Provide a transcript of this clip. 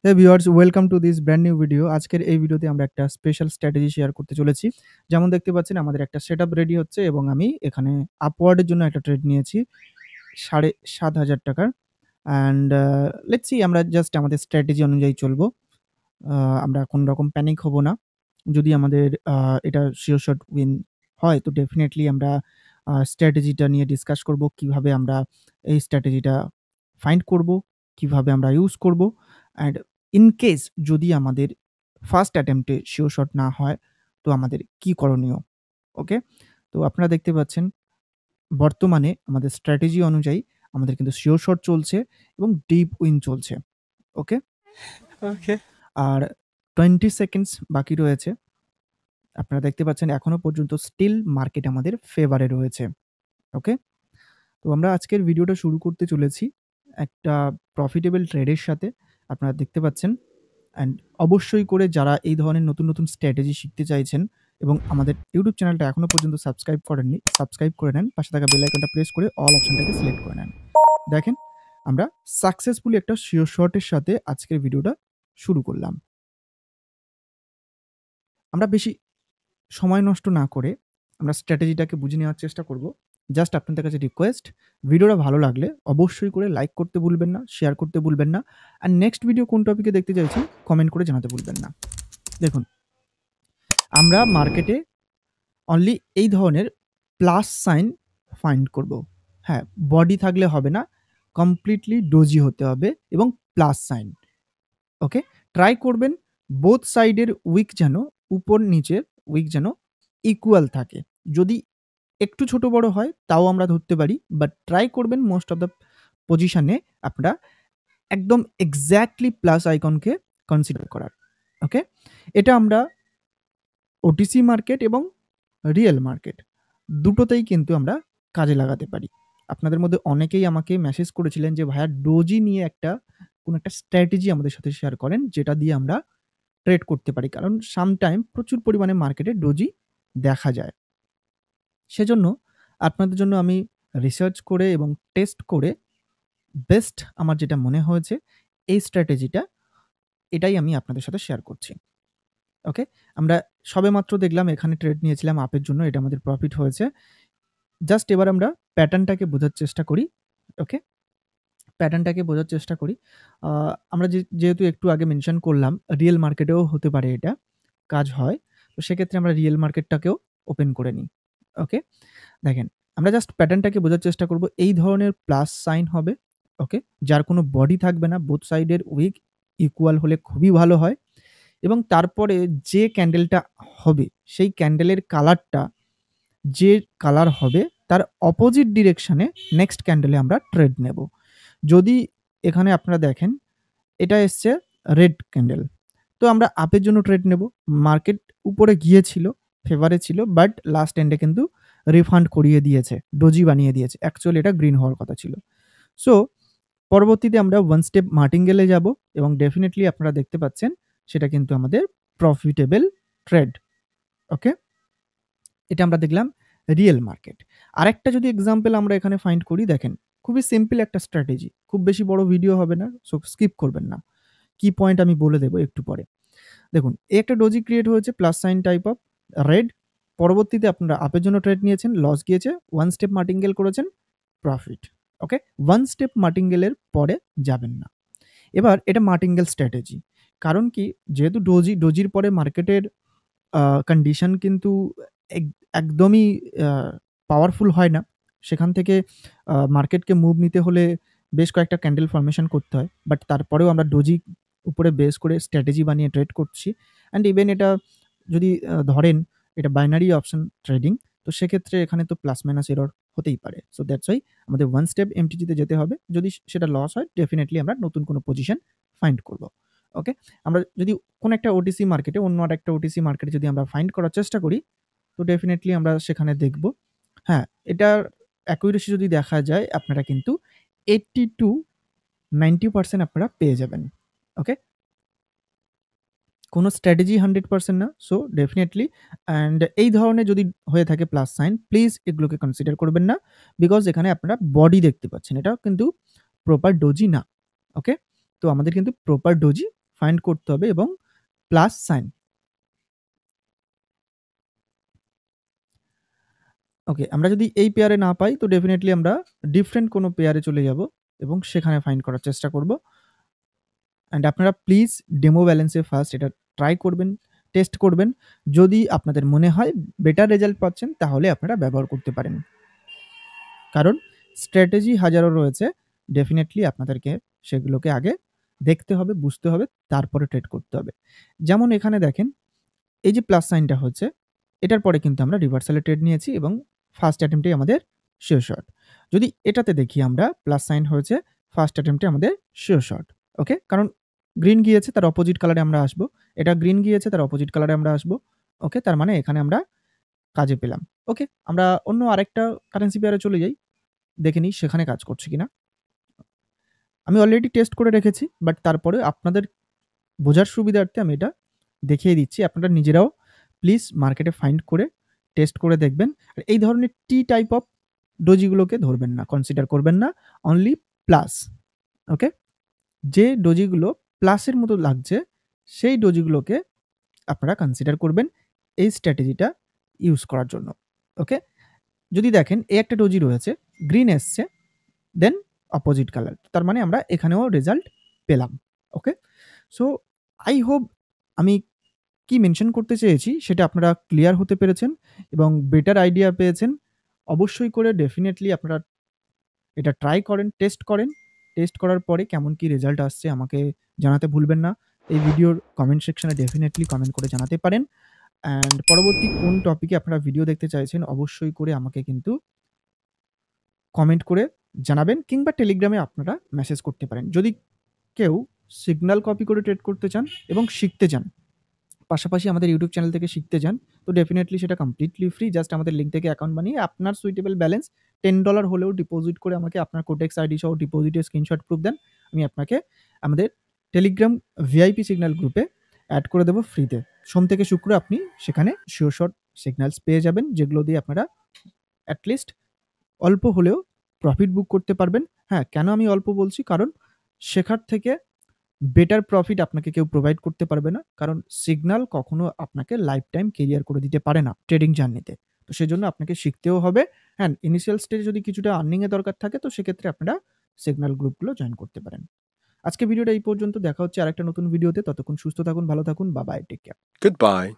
Hey viewers, welcome to this brand new video. আজকের এই ভিডিওতে আমরা একটা স্পেশাল স্ট্র্যাটেজি শেয়ার করতে চলেছি। যেমন দেখতে পাচ্ছেন আমাদের একটা সেটআপ রেডি হচ্ছে এবং আমি এখানে আপওয়ার্ড এর জন্য একটা ট্রেড নিয়েছি ৳৭,৫০০ অ্যান্ড লেটস সি আমরা জাস্ট আমাদের স্ট্র্যাটেজি অনুযায়ী চলবো। আ আমরা কোন রকম প্যানিক হব না। যদি আমাদের এটা শিওর শট উইন হয় তো ডেফিনিটলি আমরা স্ট্র্যাটেজিটা নিয়ে ডিসকাস করব। কিভাবে আমরা এই স্ট্র্যাটেজিটা ফাইন্ড করব, কিভাবে আমরা ইউজ করব অ্যান্ড ইন কেস যদি আমাদের ফার্স্ট অ্যাটেম্পটে শিওর শট না হয় তো আমাদের কি করণীয়? ওকে? তো আপনারা দেখতে পাচ্ছেন বর্তমানে আমাদের স্ট্র্যাটেজি অনুযায়ী আমাদের কিন্তু শিওর শট চলছে এবং ডিপ উইন চলছে। ওকে? ওকে। আর 20 সেকেন্ডস বাকি রয়েছে। আপনারা দেখতে পাচ্ছেন এখনো পর্যন্ত স্টিল মার্কেট আমাদের ফেভারে রয়েছে। ওকে? তো আমরা আজকের ভিডিওটা শুরু করতে চলেছি একটা প্রফিটেবল ট্রেডের সাথে। আপনারা দেখতে পাচ্ছেন অ্যান্ড অবশ্যই করে যারা এই ধরনের নতুন স্ট্র্যাটেজি শিখতে চাইছেন এবং আমাদের ইউটিউব চ্যানেলটা এখনো পর্যন্ত সাবস্ক্রাইব করেননি, সাবস্ক্রাইব করে নেন। পাশে থাকা বেল আইকনটা প্রেস করে অল অপশনটাকে সিলেক্ট করে নেন। দেখেন আমরা সাকসেসফুলি একটা শিওর শটের সাথে আজকের ভিডিওটা শুরু করলাম। আমরা বেশি সময় নষ্ট না করে আমরা স্ট্র্যাটেজিটাকে বুঝে নেওয়ার চেষ্টা করব। জাস্ট আপনাদের কাছে রিকোয়েস্ট, ভিডিওটা ভালো লাগলে অবশ্যই করে লাইক করতে ভুলবেন না, শেয়ার করতে ভুলবেন না। আর নেক্সট ভিডিও কোন টপিকে দেখতে চাইছেন কমেন্ট করে জানাতে ভুলবেন না। দেখুন, আমরা মার্কেটে অনলি এই ধরনের প্লাস সাইন ফাইন্ড করব। হ্যাঁ, বডি থাকলে হবে না, কমপ্লিটলি ডোজি হতে হবে এবং প্লাস সাইন। ওকে? ট্রাই করবেন বোথ সাইডের উইক যেন উপর নিচের উইক যেন ইকুয়াল থাকে। যদি একটু ছোট বড় হয় তাও আমরা ধরতে পারি, বাট ট্রাই করবেন মোস্ট অফ দ্য পজিশনে আপনারা একদম এক্স্যাক্টলি প্লাস আইকনকে কনসিডার করার। ওকে? এটা আমরা ওটিসি মার্কেট এবং রিয়েল মার্কেট দুটোতেই কিন্তু আমরা কাজে লাগাতে পারি। আপনাদের মধ্যে অনেকেই আমাকে মেসেজ করেছিলেন যে ভাইয়া ডোজি নিয়ে কোনো একটা স্ট্র্যাটেজি আমাদের সাথে শেয়ার করেন যেটা দিয়ে আমরা ট্রেড করতে পারি। কারণ সামটাইম প্রচুর পরিমাণে মার্কেটে ডোজি দেখা যায়। সেজন্য আপনাদের জন্য আমি রিসার্চ করে এবং টেস্ট করে বেস্ট আমার যেটা মনে হয়েছে এই স্ট্র্যাটেজিটা এটাই আমি আপনাদের সাথে শেয়ার করছি। ওকে? আমরা সবেমাত্র দেখলাম এখানে ট্রেড নিয়েছিলাম আপের জন্য, এটা আমাদের প্রফিট হয়েছে। জাস্ট এবার আমরা প্যাটার্নটাকে বোঝার চেষ্টা করি। ওকে? প্যাটার্নটাকে বোঝার চেষ্টা করি। আমরা যেহেতু একটু আগে মেনশন করলাম রিয়েল মার্কেটেও হতে পারে এটা কাজ হয়। তো সেক্ষেত্রে আমরা রিয়েল মার্কেটটাকেও ওপেন করে নিই। ওকে? দেখেন, আমরা জাস্ট প্যাটার্নটাকে বোঝার চেষ্টা করব। এই ধরনের প্লাস সাইন হবে। ওকে? যার কোনো বডি থাকবে না, বোথ সাইডের উইক ইকুয়াল হলে খুবই ভালো হয় এবং তারপরে যে ক্যান্ডেলটা হবে সেই ক্যান্ডেলের কালারটা যে কালার হবে তার অপোজিট ডিরেকশনে নেক্সট ক্যান্ডেলে আমরা ট্রেড নেব। যদি এখানে আপনারা দেখেন এটা এসছে রেড ক্যান্ডেল। তো আমরা আপের জন্য ট্রেড নেব। মার্কেট উপরে গিয়েছিল, ফেভারে ছিল, বাট লাস্ট এন্ডে কিন্তু রিফান্ড করিয়ে দিয়েছে, ডোজি বানিয়ে দিয়েছে। অ্যাকচুয়ালি এটা গ্রিন হওয়ার কথা ছিল। সো পরবর্তীতে আমরা ওয়ান স্টেপ মার্টিঙ্গেলে যাব এবং ডেফিনিটলি আপনারা দেখতে পাচ্ছেন সেটা কিন্তু আমাদের প্রফিটেবল ট্রেড। ওকে? এটা আমরা দেখলাম রিয়েল মার্কেট। আরেকটা যদি এক্সাম্পল আমরা এখানে ফাইন্ড করি, দেখেন খুবই সিম্পল একটা স্ট্র্যাটেজি। খুব বেশি বড় ভিডিও হবে না, সো স্কিপ করবেন না। কি পয়েন্ট আমি বলে দেব একটু পরে। দেখুন, এই একটা ডোজি ক্রিয়েট হয়েছে plus sign type of red. পরবর্তীতে আপনারা আপের জন্য ট্রেড নিয়েছেন, লস গিয়েছে, ওয়ান স্টেপ মার্টিঙ্গেল করেছেন, প্রফিট। ওকে? ওয়ান স্টেপ মার্টিঙ্গেলের পরে যাবেন না। এবার এটা মার্টিঙ্গেল স্ট্র্যাটেজি। কারণ কি, যেহেতু ডোজির পরে মার্কেটের কন্ডিশন কিন্তু এক একদমই আ পাওয়ারফুল হয় না। সেখান থেকে মার্কেটকে মুভ নিতে হলে বেশ কয়েকটা ক্যান্ডেল ফরমেশন করতে হয়। বাট তারপরেও আমরা ডোজি উপরে বেস করে স্ট্র্যাটেজি বানিয়ে ট্রেড করছি। অ্যান্ড ইভেন এটা যদি ধরেন এটা বাইনারি অপশন ট্রেডিং, তো সেক্ষেত্রে এখানে তো প্লাস মাইনাস এরর হতেই পারে। সো দ্যাটস ওয়াই আমাদের ওয়ান স্টেপ এমটিজি তে যেতে হবে। যদি সেটা লস হয় ডেফিনিটলি আমরা নতুন কোনো পজিশন ফাইন্ড করব। ওকে? আমরা যদি কোনো একটা ওটিসি মার্কেটে অন্য আরেকটা ওটিসি মার্কেটে যদি আমরা ফাইন্ড করার চেষ্টা করি, তো ডেফিনিটলি আমরা সেখানে দেখব। হ্যাঁ, এটার অ্যাকুরেসি যদি দেখা যায় আপনারা কিন্তু 80-90% আপনারা পেয়ে যাবেন। ওকে? কোনো স্ট্র্যাটেজি 100% না। সো ডেফিনিটলি অ্যান্ড এই ধরনের যদি হয়ে থাকে প্লাস সাইন, প্লিজ এগুলোকে কনসিডার করবেন না। বিকজ এখানে আপনারা বডি দেখতে পাচ্ছেন। এটা কিন্তু প্রপার ডোজি না। ওকে? তো আমাদের কিন্তু প্রপার ডোজি ফাইন্ড করতে হবে এবং প্লাস সাইন। ওকে, আমরা যদি এই পেয়ারে না পাই তো ডেফিনেটলি আমরা ডিফারেন্ট কোনো পেয়ারে চলে যাব এবং সেখানে ফাইন্ড করার চেষ্টা করব। অ্যান্ড আপনারা প্লিজ ডেমো ব্যালেন্সে ফার্স্ট এটা ট্রাই করবেন, টেস্ট করবেন। যদি আপনাদের মনে হয় বেটার রেজাল্ট পাচ্ছেন তাহলে আপনারা ব্যবহার করতে পারেন। কারণ স্ট্র্যাটেজি হাজারো রয়েছে, ডেফিনেটলি আপনাদেরকে সেগুলোকে আগে দেখতে হবে, বুঝতে হবে, তারপরে ট্রেড করতে হবে। যেমন এখানে দেখেন এই যে প্লাস সাইনটা হচ্ছে, এটার পরে কিন্তু আমরা রিভার্সালে ট্রেড নিয়েছি এবং ফার্স্ট অ্যাটেম্পটেই আমাদের শিওর শট। যদি এটাতে দেখি আমরা প্লাস সাইন হয়েছে, ফার্স্ট অ্যাটেম্পটে আমাদের শিওর শট। ওকে, কারণ গ্রিন গিয়েছে তার অপোজিট কালারে আমরা আসবো, এটা গ্রিন গিয়েছে তার অপোজিট কালারে আমরা আসবো। ওকে, তার মানে এখানে আমরা কাজে পেলাম। ওকে, আমরা অন্য আরেকটা কারেন্সি পেয়ারে চলে যাই, দেখে নিই সেখানে কাজ করছে কিনা। আমি অলরেডি টেস্ট করে রেখেছি, বাট তারপরে আপনাদের বোঝার সুবিধার্থে আমি এটা দেখিয়ে দিচ্ছি। আপনারা নিজেরাও প্লিজ মার্কেটে ফাইন্ড করে টেস্ট করে দেখবেন। আর এই ধরনের টি টাইপ অফ ডোজিগুলোকে ধরবেন না, কনসিডার করবেন না, অনলি প্লাস। ওকে, যে ডোজিগুলো প্লাসের মতো লাগছে সেই ডোজিগুলোকে আপনারা কনসিডার করবেন এই স্ট্র্যাটেজিটা ইউজ করার জন্য। ওকে, যদি দেখেন এই একটা ডোজি রয়েছে, গ্রিন এসছে, দেন অপোজিট কালার, তার মানে আমরা এখানেও রেজাল্ট পেলাম। ওকে, সো আই হোপ আমি কি মেনশন করতে চেয়েছি সেটা আপনারা ক্লিয়ার হতে পেরেছেন এবং বেটার আইডিয়া পেয়েছেন। অবশ্যই করে ডেফিনেটলি আপনারা এটা ট্রাই করেন, টেস্ট করেন। টেস্ট করার পরে কেমন কি রেজাল্ট আসছে আমাকে জানাতে ভুলবেন না। এই ভিডিওর কমেন্ট সেকশনে ডেফিনেটলি কমেন্ট করে জানাতে পারেন। অ্যান্ড পরবর্তী কোন টপিকে আপনারা ভিডিও দেখতে চাইছেন অবশ্যই করে আমাকে কিন্তু কমেন্ট করে জানাবেন, কিংবা টেলিগ্রামে আপনারা মেসেজ করতে পারেন। যদি কেউ সিগন্যাল কপি করে ট্রেড করতে চান এবং শিখতে চান, পাশাপাশি আমাদের ইউটিউব চ্যানেল থেকে শিখতে চান, তো ডেফিনেটলি সেটা কমপ্লিটলি ফ্রি। জাস্ট আমাদের লিঙ্ক থেকে অ্যাকাউন্ট বানিয়ে আপনার সুইটেবল ব্যালেন্স $10 হলেও ডিপোজিট করে আমাকে আপনার কোটেক্স আইডি সহ ডিপোজিটের স্ক্রিনশট প্রুফ দেন, আমি আপনাকে আমাদের টেলিগ্রাম ভিআইপি সিগন্যাল গ্রুপে অ্যাড করে দেবো ফ্রিতে। সোম থেকে শুক্র আপনি সেখানে শিওর শট সিগন্যালস পেয়ে যাবেন, যেগুলো দিয়ে আপনারা অ্যাটলিস্ট অল্প হলেও প্রফিট বুক করতে পারবেন। হ্যাঁ, কেন আমি অল্প বলছি, কারণ শেখার থেকে বেটার প্রফিট আপনাকে কেউ প্রোভাইড করতে পারবে না। কারণ সিগন্যাল কখনো আপনাকে লাইফ টাইম কেরিয়ার করে দিতে পারে না ট্রেডিং জার্নিতে। তো সেজন্য আপনাকে শিখতেও হবে। হ্যাঁ, ইনিশিয়াল স্টেজে যদি কিছুটা আর্নিংয়ের দরকার থাকে তো সেক্ষেত্রে আপনারা সিগন্যাল গ্রুপগুলো জয়েন করতে পারেন। আজকে ভিডিওটা এই পর্যন্ত, দেখা হচ্ছে আরেকটা নতুন ভিডিওতে। ততক্ষণ সুস্থ থাকুন, ভালো থাকুন, bye bye, take care. Goodbye.